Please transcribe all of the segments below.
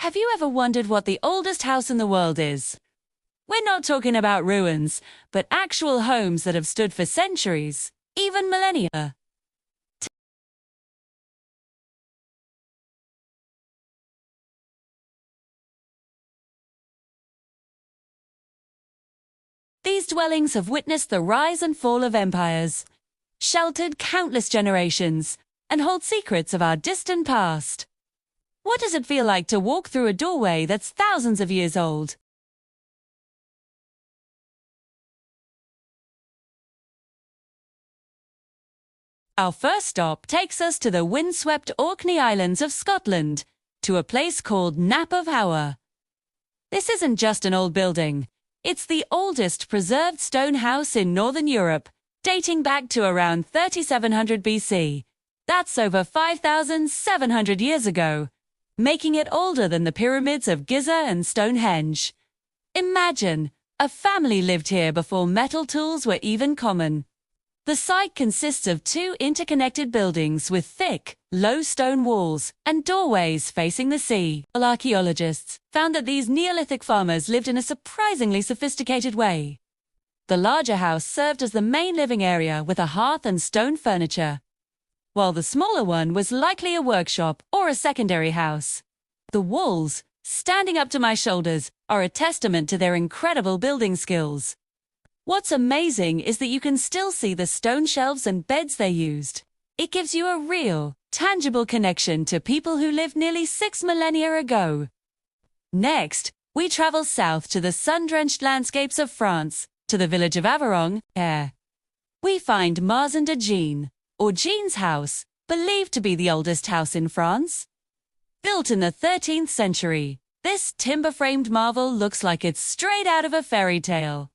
Have you ever wondered what the oldest house in the world is? We're not talking about ruins, but actual homes that have stood for centuries, even millennia. These dwellings have witnessed the rise and fall of empires, sheltered countless generations, and hold secrets of our distant past. What does it feel like to walk through a doorway that's thousands of years old? Our first stop takes us to the windswept Orkney Islands of Scotland, to a place called Knap of Hour. This isn't just an old building. It's the oldest preserved stone house in Northern Europe, dating back to around 3700 BC. That's over 5,700 years ago, making it older than the pyramids of Giza and Stonehenge. Imagine, a family lived here before metal tools were even common. The site consists of two interconnected buildings with thick, low stone walls and doorways facing the sea. Archaeologists found that these Neolithic farmers lived in a surprisingly sophisticated way. The larger house served as the main living area with a hearth and stone furniture, while the smaller one was likely a workshop or a secondary house. The walls, standing up to my shoulders, are a testament to their incredible building skills. What's amazing is that you can still see the stone shelves and beds they used. It gives you a real, tangible connection to people who lived nearly 6 millennia ago. Next, we travel south to the sun-drenched landscapes of France, to the village of Aveyron, Air. We find Maison de Jean, or Jean's house, believed to be the oldest house in France. Built in the 13th century, this timber-framed marvel looks like it's straight out of a fairy tale.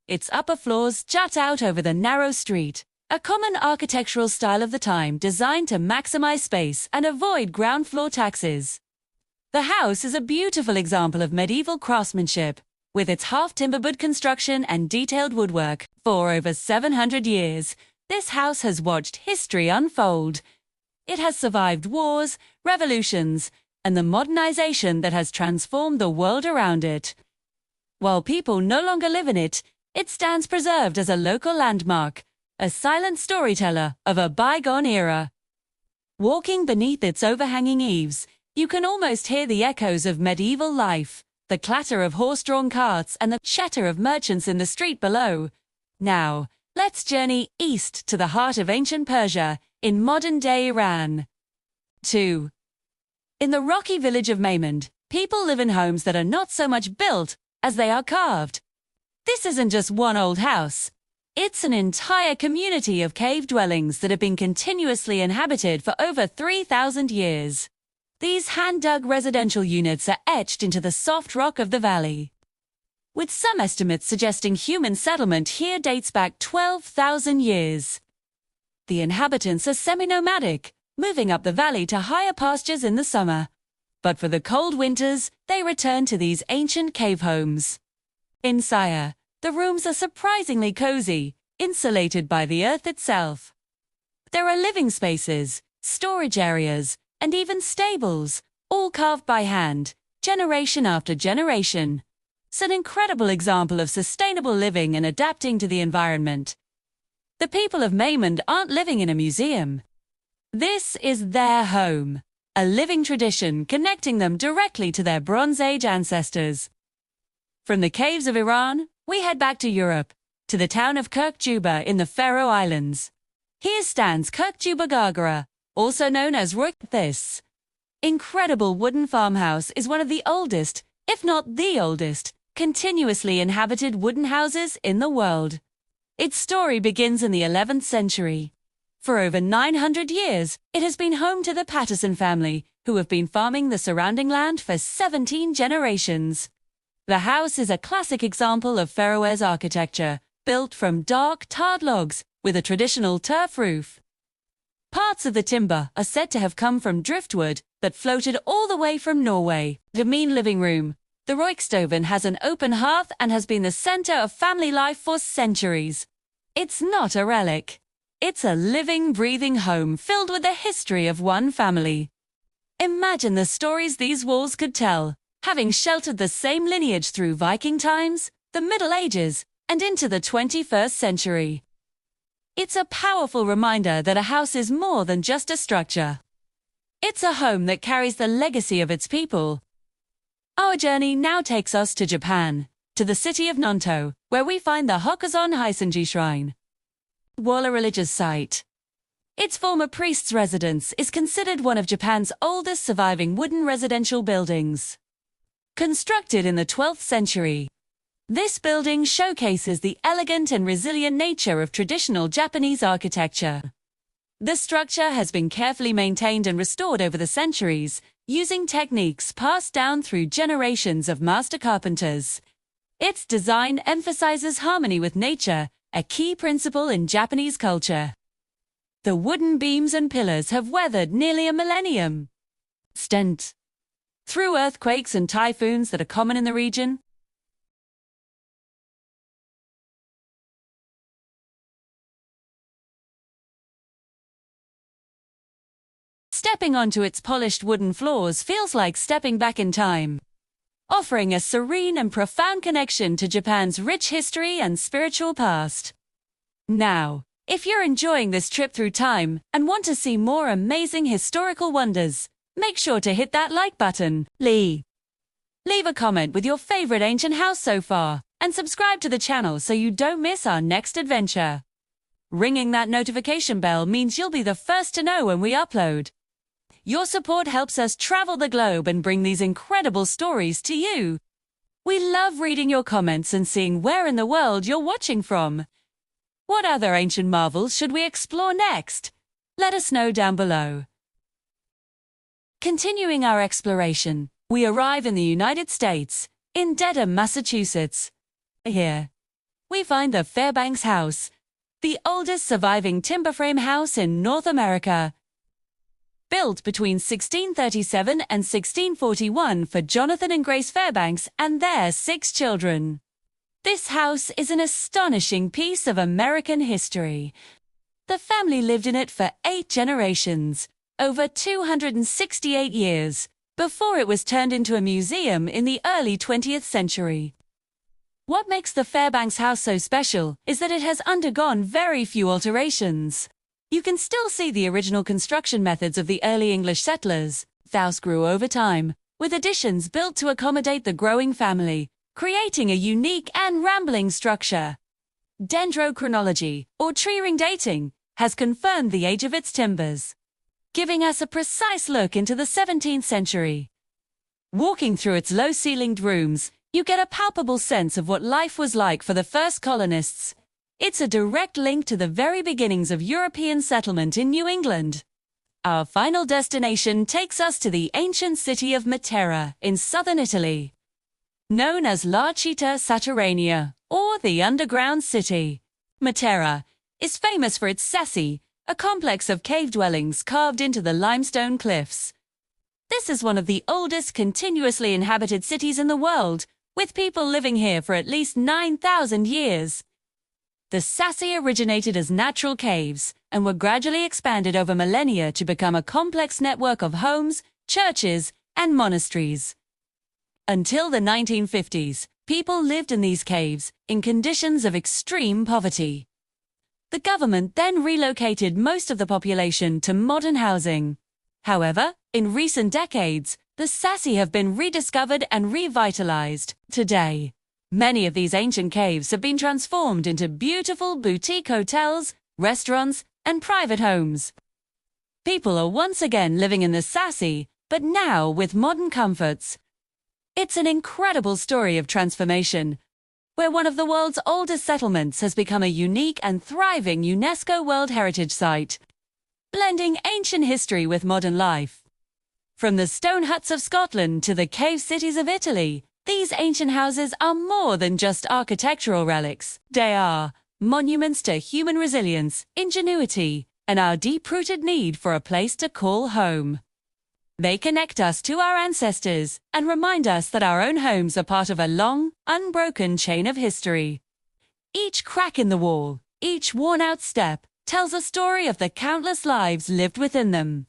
Its upper floors jut out over the narrow street, a common architectural style of the time designed to maximize space and avoid ground floor taxes. The house is a beautiful example of medieval craftsmanship, with its half-timber wood construction and detailed woodwork. For over 700 years, this house has watched history unfold. It has survived wars, revolutions, and the modernization that has transformed the world around it. While people no longer live in it, it stands preserved as a local landmark, a silent storyteller of a bygone era. Walking beneath its overhanging eaves, you can almost hear the echoes of medieval life, the clatter of horse-drawn carts and the chatter of merchants in the street below. Now, let's journey east to the heart of ancient Persia, in modern-day Iran. 2. In the rocky village of Maymand, people live in homes that are not so much built as they are carved. This isn't just one old house. It's an entire community of cave dwellings that have been continuously inhabited for over 3,000 years. These hand-dug residential units are etched into the soft rock of the valley, with some estimates suggesting human settlement here dates back 12,000 years. The inhabitants are semi-nomadic, moving up the valley to higher pastures in the summer. But for the cold winters, they return to these ancient cave homes. In Sire, the rooms are surprisingly cozy, insulated by the earth itself. There are living spaces, storage areas, and even stables, all carved by hand, generation after generation. It's an incredible example of sustainable living and adapting to the environment. The people of Maymand aren't living in a museum. This is their home, a living tradition connecting them directly to their Bronze Age ancestors. From the caves of Iran, we head back to Europe, to the town of Kirkjuba in the Faroe Islands. Here stands Kirkjuba Gargara, also known as Ruk. This incredible wooden farmhouse is one of the oldest, if not the oldest, continuously inhabited wooden houses in the world. Its story begins in the 11th century. For over 900 years, it has been home to the Patterson family, who have been farming the surrounding land for 17 generations. The house is a classic example of Faroese architecture, built from dark, tarred logs with a traditional turf roof. Parts of the timber are said to have come from driftwood that floated all the way from Norway. The main living room, the Røykstoven, has an open hearth and has been the center of family life for centuries. It's not a relic. It's a living, breathing home filled with the history of one family. Imagine the stories these walls could tell, having sheltered the same lineage through Viking times, the Middle Ages, and into the 21st century. It's a powerful reminder that a house is more than just a structure. It's a home that carries the legacy of its people. Our journey now takes us to Japan, to the city of Nonto, where we find the Hokozon Heisenji Shrine. Wall, a religious site. Its former priest's residence is considered one of Japan's oldest surviving wooden residential buildings. Constructed in the 12th century, this building showcases the elegant and resilient nature of traditional Japanese architecture. The structure has been carefully maintained and restored over the centuries, using techniques passed down through generations of master carpenters. Its design emphasizes harmony with nature, a key principle in Japanese culture. The wooden beams and pillars have weathered nearly a millennium. Stent. Through earthquakes and typhoons that are common in the region, stepping onto its polished wooden floors feels like stepping back in time, offering a serene and profound connection to Japan's rich history and spiritual past. Now, if you're enjoying this trip through time and want to see more amazing historical wonders, make sure to hit that like button. Leave a comment with your favorite ancient house so far, and subscribe to the channel so you don't miss our next adventure. Ringing that notification bell means you'll be the first to know when we upload. Your support helps us travel the globe and bring these incredible stories to you. We love reading your comments and seeing where in the world you're watching from. What other ancient marvels should we explore next? Let us know down below. Continuing our exploration, we arrive in the United States, in Dedham, Massachusetts. Here, we find the Fairbanks House, the oldest surviving timber frame house in North America. Built between 1637 and 1641 for Jonathan and Grace Fairbanks and their 6 children. This house is an astonishing piece of American history. The family lived in it for 8 generations, over 268 years, before it was turned into a museum in the early 20th century. What makes the Fairbanks house so special is that it has undergone very few alterations. You can still see the original construction methods of the early English settlers. The house grew over time, with additions built to accommodate the growing family, creating a unique and rambling structure. Dendrochronology, or tree ring dating, has confirmed the age of its timbers, giving us a precise look into the 17th century. Walking through its low-ceilinged rooms, you get a palpable sense of what life was like for the first colonists. It's a direct link to the very beginnings of European settlement in New England. Our final destination takes us to the ancient city of Matera in southern Italy. Known as La Città Sotterranea, or the Underground City, Matera is famous for its sassi, a complex of cave dwellings carved into the limestone cliffs. This is one of the oldest continuously inhabited cities in the world, with people living here for at least 9,000 years. The sassi originated as natural caves and were gradually expanded over millennia to become a complex network of homes, churches, and monasteries. Until the 1950s, people lived in these caves in conditions of extreme poverty. The government then relocated most of the population to modern housing. However, in recent decades, the sassi have been rediscovered and revitalized. Today, many of these ancient caves have been transformed into beautiful boutique hotels, restaurants, and private homes. People are once again living in the sassi, but now with modern comforts. It's an incredible story of transformation, where one of the world's oldest settlements has become a unique and thriving UNESCO World Heritage Site, blending ancient history with modern life. From the stone huts of Scotland to the cave cities of Italy, these ancient houses are more than just architectural relics. They are monuments to human resilience, ingenuity, and our deep-rooted need for a place to call home. They connect us to our ancestors and remind us that our own homes are part of a long, unbroken chain of history. Each crack in the wall, each worn-out step, tells a story of the countless lives lived within them.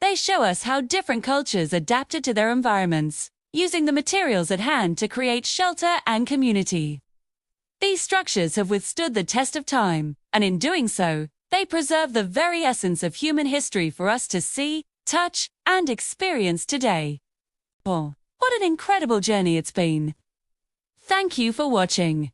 They show us how different cultures adapted to their environments, using the materials at hand to create shelter and community. These structures have withstood the test of time, and in doing so, they preserve the very essence of human history for us to see, touch, and experience today. Oh, what an incredible journey it's been! Thank you for watching.